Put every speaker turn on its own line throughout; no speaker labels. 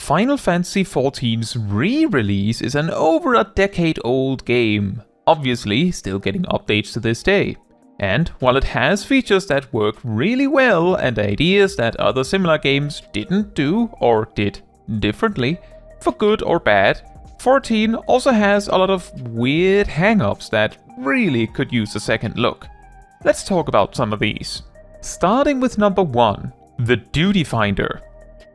Final Fantasy XIV's re-release is an over a decade-old game, obviously still getting updates to this day. And while it has features that work really well and ideas that other similar games didn't do or did differently, for good or bad, 14 also has a lot of weird hang-ups that really could use a second look. Let's talk about some of these. Starting with number 1, the Duty Finder.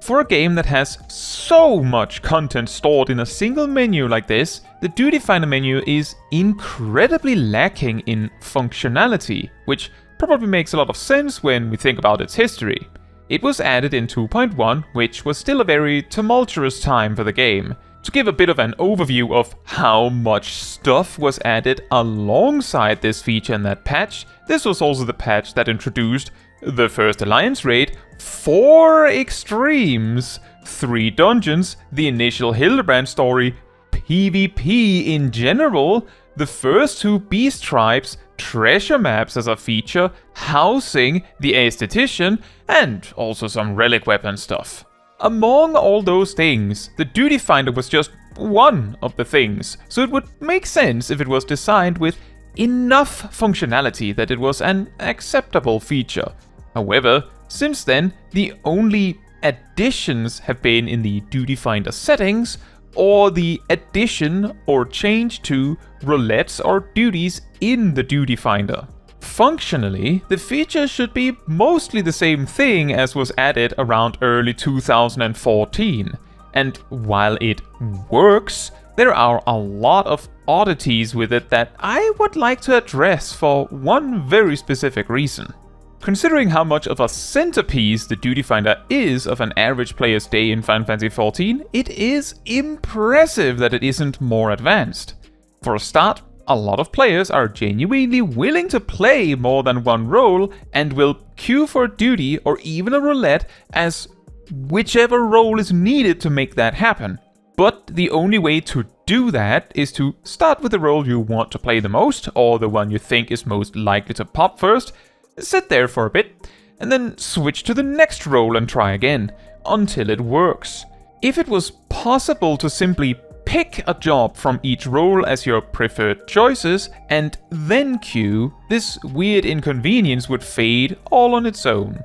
For a game that has so much content stored in a single menu like this, the Duty Finder menu is incredibly lacking in functionality, which probably makes a lot of sense when we think about its history. It was added in 2.1, which was still a very tumultuous time for the game. To give a bit of an overview of how much stuff was added alongside this feature in that patch, this was also the patch that introduced the first Alliance raid, 4 extremes, 3 dungeons, the initial Hildebrand story, PvP in general, the first 2 beast tribes, treasure maps as a feature, housing, the aesthetician, and also some relic weapon stuff. Among all those things, the Duty Finder was just one of the things, so it would make sense if it was designed with enough functionality that it was an acceptable feature. However, since then, the only additions have been in the Duty Finder settings, or the addition or change to roulettes or duties in the Duty Finder. Functionally, the feature should be mostly the same thing as was added around early 2014, and while it works, there are a lot of oddities with it that I would like to address for one very specific reason. Considering how much of a centerpiece the Duty Finder is of an average player's day in Final Fantasy XIV, it is impressive that it isn't more advanced. For a start, a lot of players are genuinely willing to play more than one role and will queue for a duty or even a roulette as whichever role is needed to make that happen. But the only way to do that is to start with the role you want to play the most, or the one you think is most likely to pop first, sit there for a bit, and then switch to the next role and try again, until it works. If it was possible to simply pick a job from each role as your preferred choices, and then queue, this weird inconvenience would fade all on its own.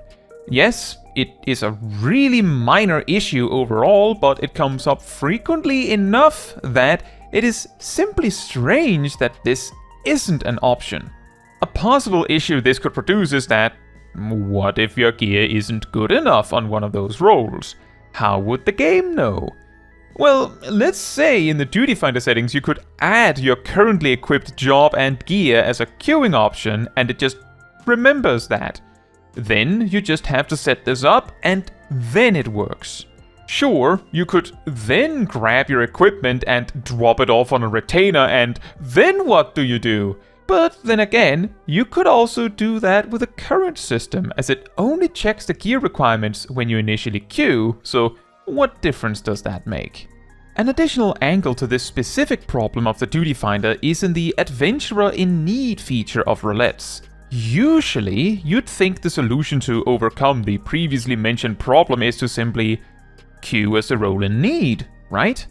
Yes, it is a really minor issue overall, but it comes up frequently enough that it is simply strange that this isn't an option. A possible issue this could produce is that, what if your gear isn't good enough on one of those roles? How would the game know? Well, let's say in the Duty Finder settings you could add your currently equipped job and gear as a queuing option, and it just remembers that. Then you just have to set this up, and then it works. Sure, you could then grab your equipment and drop it off on a retainer, and then what do you do? But then again, you could also do that with the current system, as it only checks the gear requirements when you initially queue, so what difference does that make? An additional angle to this specific problem of the Duty Finder is in the Adventurer in Need feature of roulettes. Usually, you'd think the solution to overcome the previously mentioned problem is to simply queue as a role in need, right?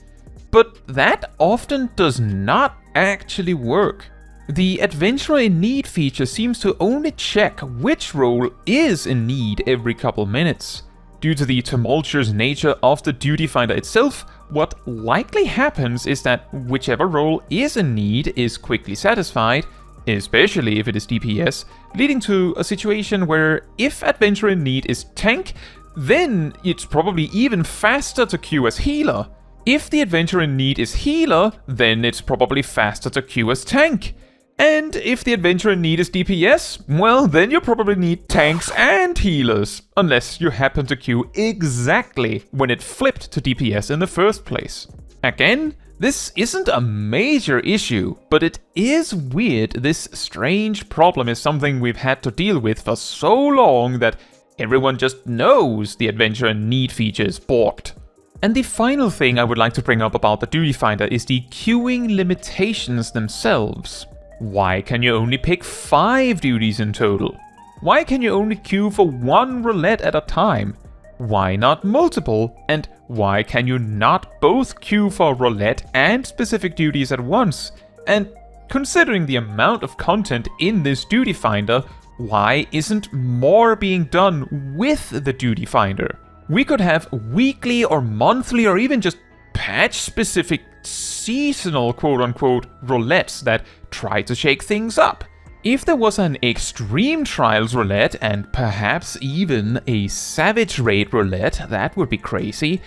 But that often does not actually work. The Adventurer in Need feature seems to only check which role is in need every couple minutes. Due to the tumultuous nature of the Duty Finder itself, what likely happens is that whichever role is in need is quickly satisfied, especially if it is DPS, leading to a situation where if Adventurer in Need is tank, then it's probably even faster to queue as healer. If the Adventurer in Need is healer, then it's probably faster to queue as tank. And if the Adventurer in Need is DPS, well, then you probably need tanks and healers, unless you happen to queue exactly when it flipped to DPS in the first place. Again, this isn't a major issue, but it is weird this strange problem is something we've had to deal with for so long that everyone just knows the Adventurer in Need feature is borked. And the final thing I would like to bring up about the Duty Finder is the queuing limitations themselves. Why can you only pick 5 duties in total? Why can you only queue for 1 roulette at a time? why not multiple? And why can you not both queue for roulette and specific duties at once? And considering the amount of content in this duty finder, why isn't more being done with the duty finder? We could have weekly or monthly or even just patch-specific seasonal quote-unquote roulettes that try to shake things up. If there was an Extreme Trials roulette and perhaps even a Savage Raid roulette, that would be crazy,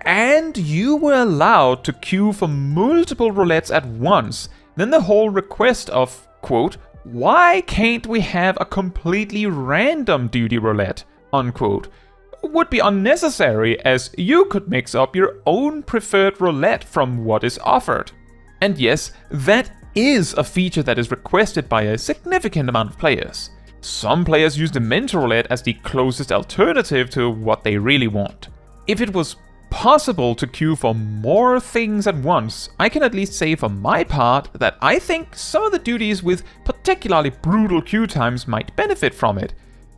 and you were allowed to queue for multiple roulettes at once, then the whole request of, quote, why can't we have a completely random duty roulette, unquote, would be unnecessary, as you could mix up your own preferred roulette from what is offered. And yes, that is a feature that is requested by a significant amount of players. Some players use the mental roulette as the closest alternative to what they really want. If it was possible to queue for more things at once, I can at least say for my part that I think some of the duties with particularly brutal queue times might benefit from it.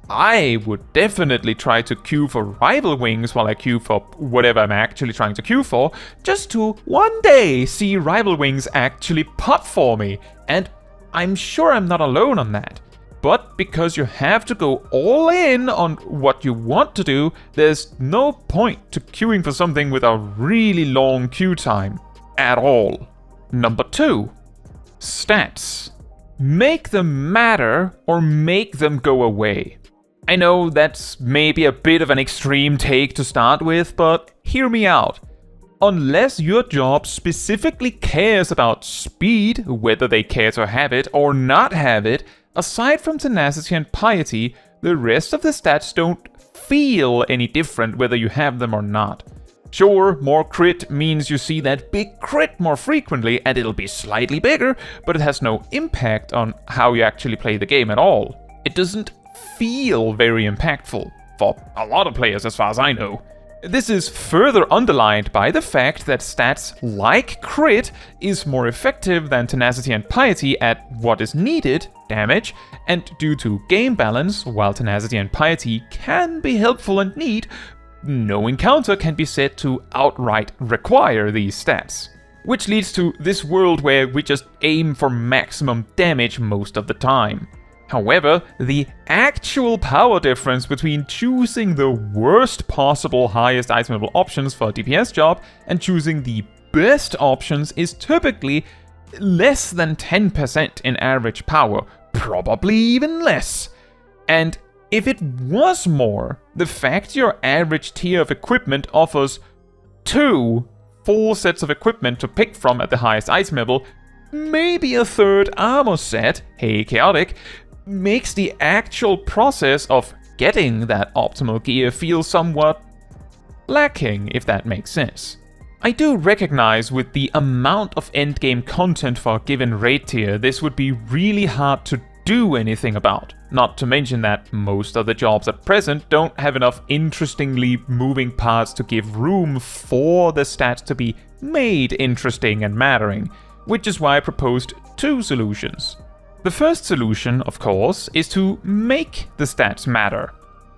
I would definitely try to queue for rival wings while I queue for whatever I'm actually trying to queue for, just to one day see rival wings actually pop for me, and I'm sure I'm not alone on that. But because you have to go all in on what you want to do, there's no point to queuing for something with a really long queue time at all. Number 2. Stats. Make them matter or make them go away. I know that's maybe a bit of an extreme take to start with, but hear me out. Unless your job specifically cares about speed, whether they care to have it or not have it, aside from tenacity and piety, the rest of the stats don't feel any different whether you have them or not. Sure, more crit means you see that big crit more frequently and it'll be slightly bigger, but it has no impact on how you actually play the game at all. It doesn't feel very impactful for a lot of players as far as I know. This is further underlined by the fact that stats like crit is more effective than tenacity and piety at what is needed, damage, and due to game balance, while tenacity and piety can be helpful and neat, no encounter can be said to outright require these stats. Which leads to this world where we just aim for maximum damage most of the time. However, the actual power difference between choosing the worst possible highest itemable options for a DPS job and choosing the best options is typically less than 10% in average power, probably even less. And if it was more, the fact your average tier of equipment offers 2 full sets of equipment to pick from at the highest item level, maybe a 3rd armor set, hey chaotic, makes the actual process of getting that optimal gear feel somewhat lacking, if that makes sense. I do recognize with the amount of endgame content for a given raid tier, this would be really hard to do anything about. Not to mention that most of the jobs at present don't have enough interestingly moving parts to give room for the stats to be made interesting and mattering, which is why I proposed 2 solutions. The first solution, of course, is to make the stats matter.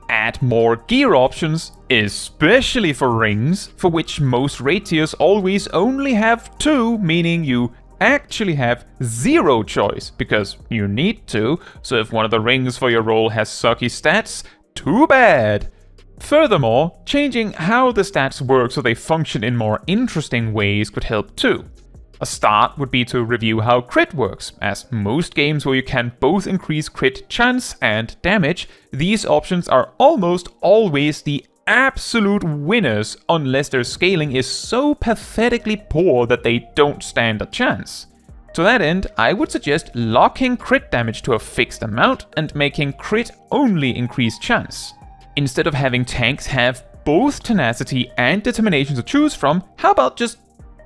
Add more gear options, especially for rings, for which most raid tiers always only have 2, meaning you actually have 0 choice, because you need to, so if one of the rings for your role has sucky stats, too bad! Furthermore, changing how the stats work so they function in more interesting ways could help too. A start would be to review how crit works, as most games where you can both increase crit chance and damage, these options are almost always the absolute winners unless their scaling is so pathetically poor that they don't stand a chance. To that end, I would suggest locking crit damage to a fixed amount and making crit only increase chance. Instead of having tanks have both tenacity and determination to choose from, how about just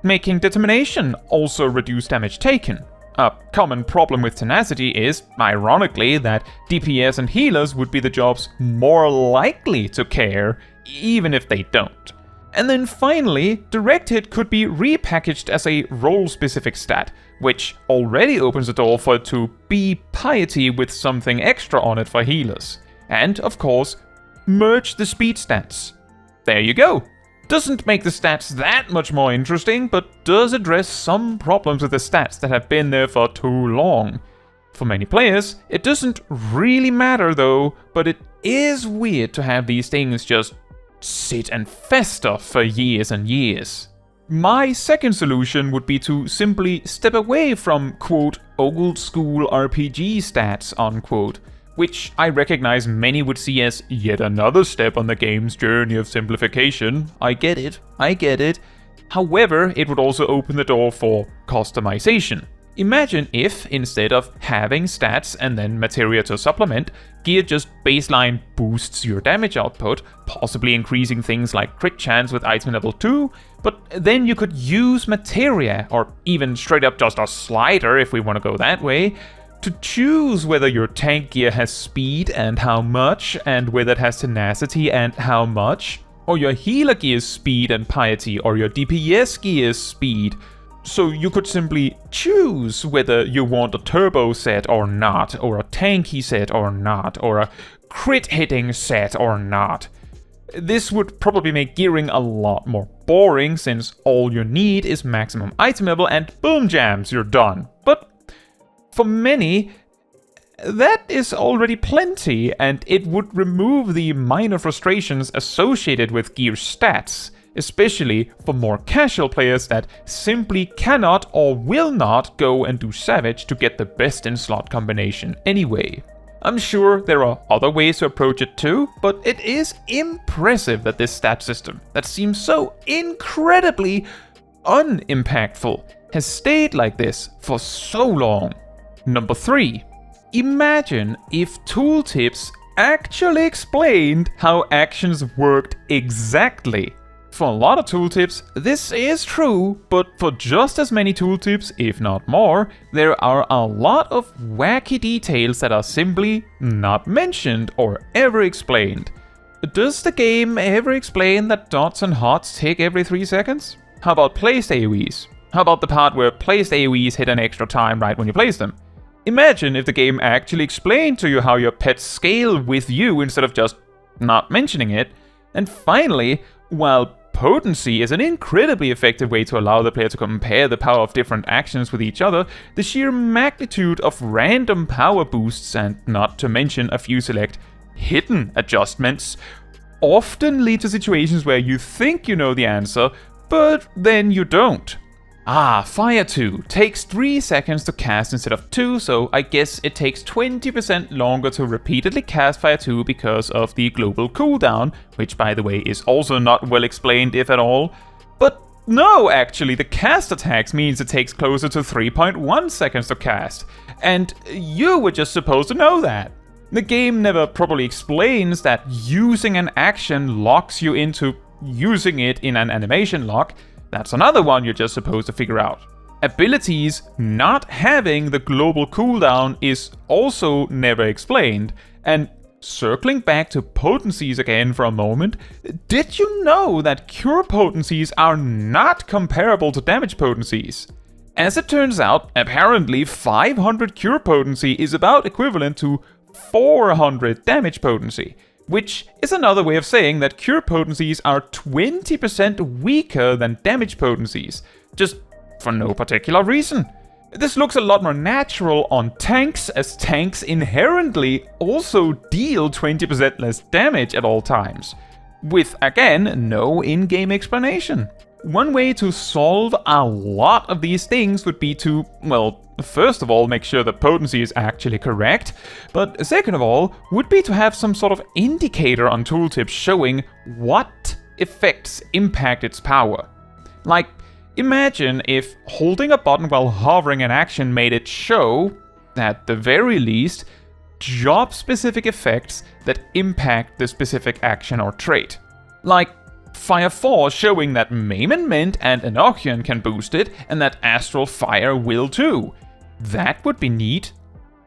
making determination also reduce damage taken? A common problem with tenacity is, ironically, that DPS and healers would be the jobs more likely to care, even if they don't. And then finally, direct hit could be repackaged as a role-specific stat, which already opens the door for it to be piety with something extra on it for healers. And, of course, merge the speed stats. there you go. Doesn't make the stats that much more interesting, but does address some problems with the stats that have been there for too long. For many players, it doesn't really matter though, but it is weird to have these things just sit and fester for years and years. My second solution would be to simply step away from, quote, old school RPG stats, unquote, which I recognize many would see as yet another step on the game's journey of simplification. I get it. However, it would also open the door for customization. Imagine if, instead of having stats and then materia to supplement, gear just baseline boosts your damage output, possibly increasing things like crit chance with item level 2, but then you could use materia, or even straight up just a slider if we want to go that way, to choose whether your tank gear has speed and how much, and whether it has tenacity and how much, or your healer gear's speed and piety, or your DPS gear's speed. So you could simply choose whether you want a turbo set or not, or a tanky set or not, or a crit hitting set or not. This would probably make gearing a lot more boring, since all you need is maximum item level and boom jams, you're done. But for many, that is already plenty, and it would remove the minor frustrations associated with gear stats, especially for more casual players that simply cannot or will not go and do Savage to get the best in slot combination anyway. I'm sure there are other ways to approach it too, but it is impressive that this stat system, that seems so incredibly unimpactful, has stayed like this for so long. Number 3. Imagine if Tooltips actually explained how actions worked exactly. For a lot of tooltips, this is true, but for just as many tooltips, if not more, there are a lot of wacky details that are simply not mentioned or ever explained. Does the game ever explain that dots and hots tick every 3 seconds? How about placed AoEs? How about the part where placed AoEs hit an extra time right when you place them? Imagine if the game actually explained to you how your pets scale with you instead of just not mentioning it. And finally, while potency is an incredibly effective way to allow the player to compare the power of different actions with each other, the sheer magnitude of random power boosts, and not to mention a few select hidden adjustments, often lead to situations where you think you know the answer, but then you don't. Fire 2 takes 3 seconds to cast instead of 2, so I guess it takes 20% longer to repeatedly cast Fire 2 because of the global cooldown, which by the way is also not well explained if at all. But no, actually, the cast attacks means it takes closer to 3.1 seconds to cast, and you were just supposed to know that. The game never properly explains that using an action locks you into using it in an animation lock. That's another one you're just supposed to figure out. Abilities not having the global cooldown is also never explained. And circling back to potencies again for a moment, did you know that cure potencies are not comparable to damage potencies? As it turns out, apparently 500 cure potency is about equivalent to 400 damage potency, which is another way of saying that cure potencies are 20% weaker than damage potencies, just for no particular reason. This looks a lot more natural on tanks, as tanks inherently also deal 20% less damage at all times, with again no in-game explanation. One way to solve a lot of these things would be to, well, first of all, make sure the potency is actually correct, but second of all, would be to have some sort of indicator on Tooltips showing what effects impact its power. Like, imagine if holding a button while hovering an action made it show, at the very least, job-specific effects that impact the specific action or trait. Like, Fire 4 showing that Maim and Mint and Enochian can boost it, and that Astral Fire will too. That would be neat.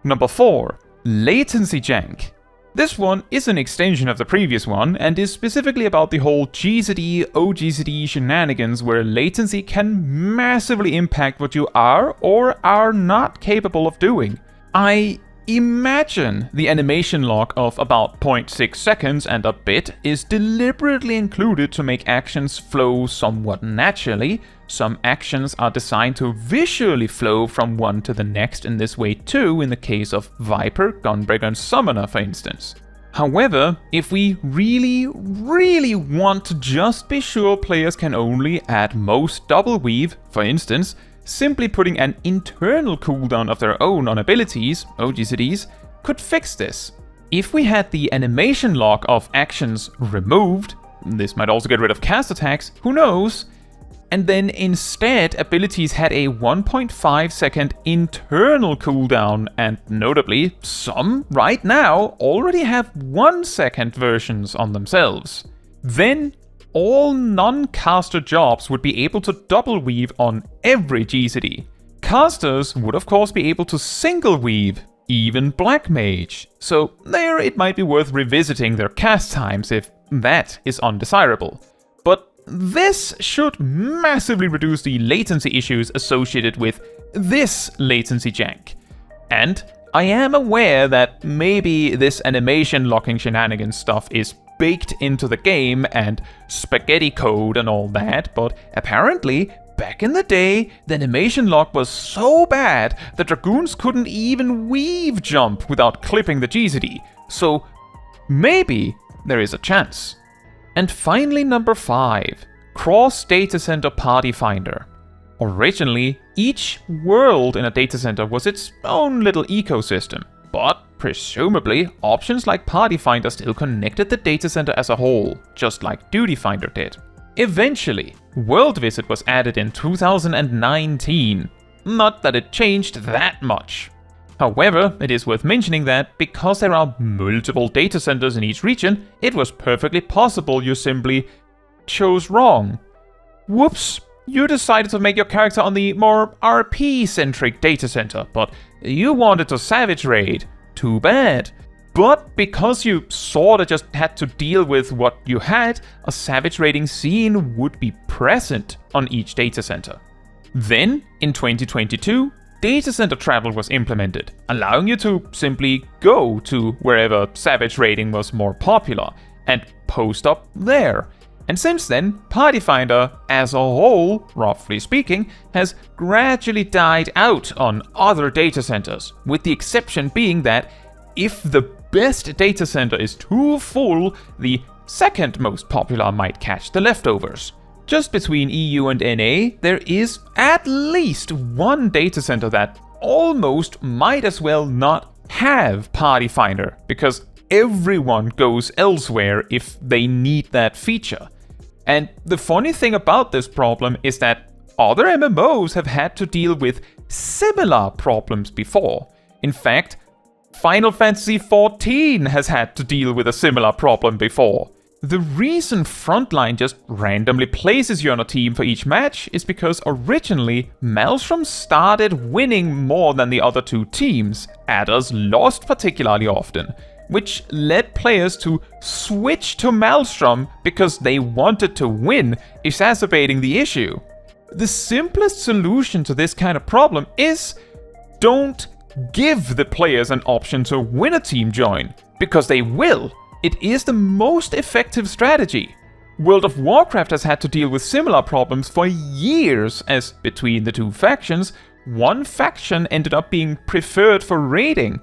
Number 4. Latency Jank. This one is an extension of the previous one, and is specifically about the whole GZD, OGZD shenanigans where latency can massively impact what you are or are not capable of doing. I Imagine the animation lock of about 0.6 seconds and a bit is deliberately included to make actions flow somewhat naturally. Some actions are designed to visually flow from one to the next in this way too, in the case of Viper, Gunbreaker and Summoner for instance. However, if we really want to just be sure players can only at most double weave, for instance, simply putting an internal cooldown of their own on abilities, OGCDs, could fix this. If we had the animation lock of actions removed, this might also get rid of cast attacks, who knows, and then instead abilities had a 1.5 second internal cooldown, and notably, some right now already have 1 second versions on themselves. Then all non-caster jobs would be able to double weave on every GCD. Casters would of course be able to single weave, even Black Mage. So there it might be worth revisiting their cast times if that is undesirable. But this should massively reduce the latency issues associated with this latency jank. And I am aware that maybe this animation locking shenanigans stuff is baked into the game and spaghetti code and all that, but apparently, back in the day, the animation lock was so bad that Dragoons couldn't even weave jump without clipping the GCD, so maybe there is a chance. And finally, number 5, Cross Datacenter Party Finder. Originally, each world in a datacenter was its own little ecosystem, but presumably, options like Party Finder still connected the datacenter as a whole, just like Duty Finder did. Eventually, World Visit was added in 2019. Not that it changed that much. However, it is worth mentioning that because there are multiple datacenters in each region, it was perfectly possible you simply chose wrong. Whoops! You decided to make your character on the more RP-centric datacenter, but you wanted to Savage Raid. Too bad. But because you sorta just had to deal with what you had, a Savage Raiding scene would be present on each datacenter. Then, in 2022, datacenter travel was implemented, allowing you to simply go to wherever Savage Raiding was more popular, and post up there. And since then, Party Finder, as a whole, roughly speaking, has gradually died out on other data centers, with the exception being that if the best data center is too full, the second most popular might catch the leftovers. Just between EU and NA, there is at least one data center that almost might as well not have Party Finder, because everyone goes elsewhere if they need that feature. And the funny thing about this problem is that other MMOs have had to deal with similar problems before. In fact, Final Fantasy XIV has had to deal with a similar problem before. The reason Frontline just randomly places you on a team for each match is because originally Maelstrom started winning more than the other two teams, Adders lost particularly often, which led players to switch to Maelstrom because they wanted to win, exacerbating the issue. The simplest solution to this kind of problem is don't give the players an option to win a team join, because they will. It is the most effective strategy. World of Warcraft has had to deal with similar problems for years, as between the two factions, one faction ended up being preferred for raiding.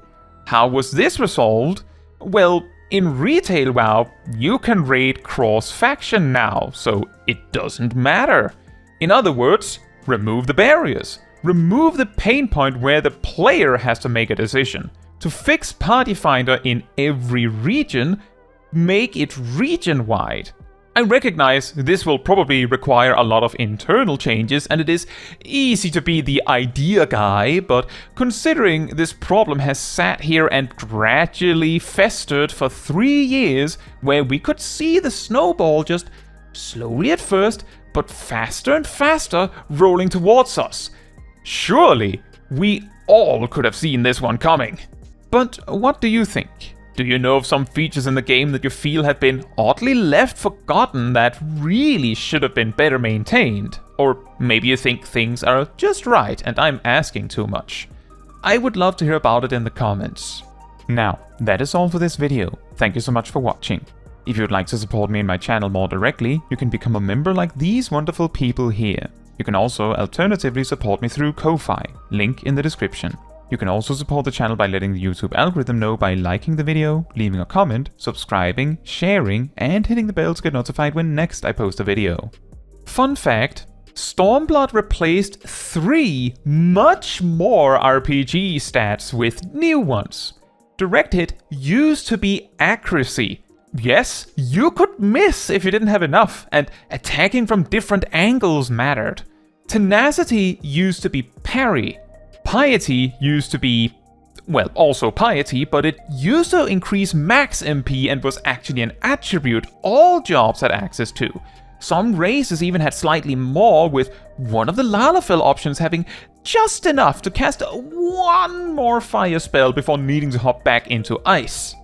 How was this resolved? Well, in retail WoW, you can raid cross-faction now, so it doesn't matter. In other words, remove the barriers. Remove the pain point where the player has to make a decision. To fix Party Finder in every region, make it region-wide. I recognize this will probably require a lot of internal changes, and it is easy to be the idea guy, but considering this problem has sat here and gradually festered for 3 years, where we could see the snowball just slowly at first, but faster and faster rolling towards us. Surely, we all could have seen this one coming. But what do you think? Do you know of some features in the game that you feel have been oddly left forgotten that really should have been better maintained? Or maybe you think things are just right and I'm asking too much. I would love to hear about it in the comments. Now, that is all for this video. Thank you so much for watching. If you would like to support me and my channel more directly, you can become a member like these wonderful people here. You can also alternatively support me through Ko-Fi, link in the description. You can also support the channel by letting the YouTube algorithm know by liking the video, leaving a comment, subscribing, sharing, and hitting the bell to get notified when next I post a video. Fun fact, Stormblood replaced 3 much more RPG stats with new ones. Direct hit used to be accuracy. Yes, you could miss if you didn't have enough, and attacking from different angles mattered. Tenacity used to be parry. Piety used to be, well, also piety, but it used to increase max MP and was actually an attribute all jobs had access to. Some races even had slightly more, with one of the Lalafell options having just enough to cast one more fire spell before needing to hop back into ice.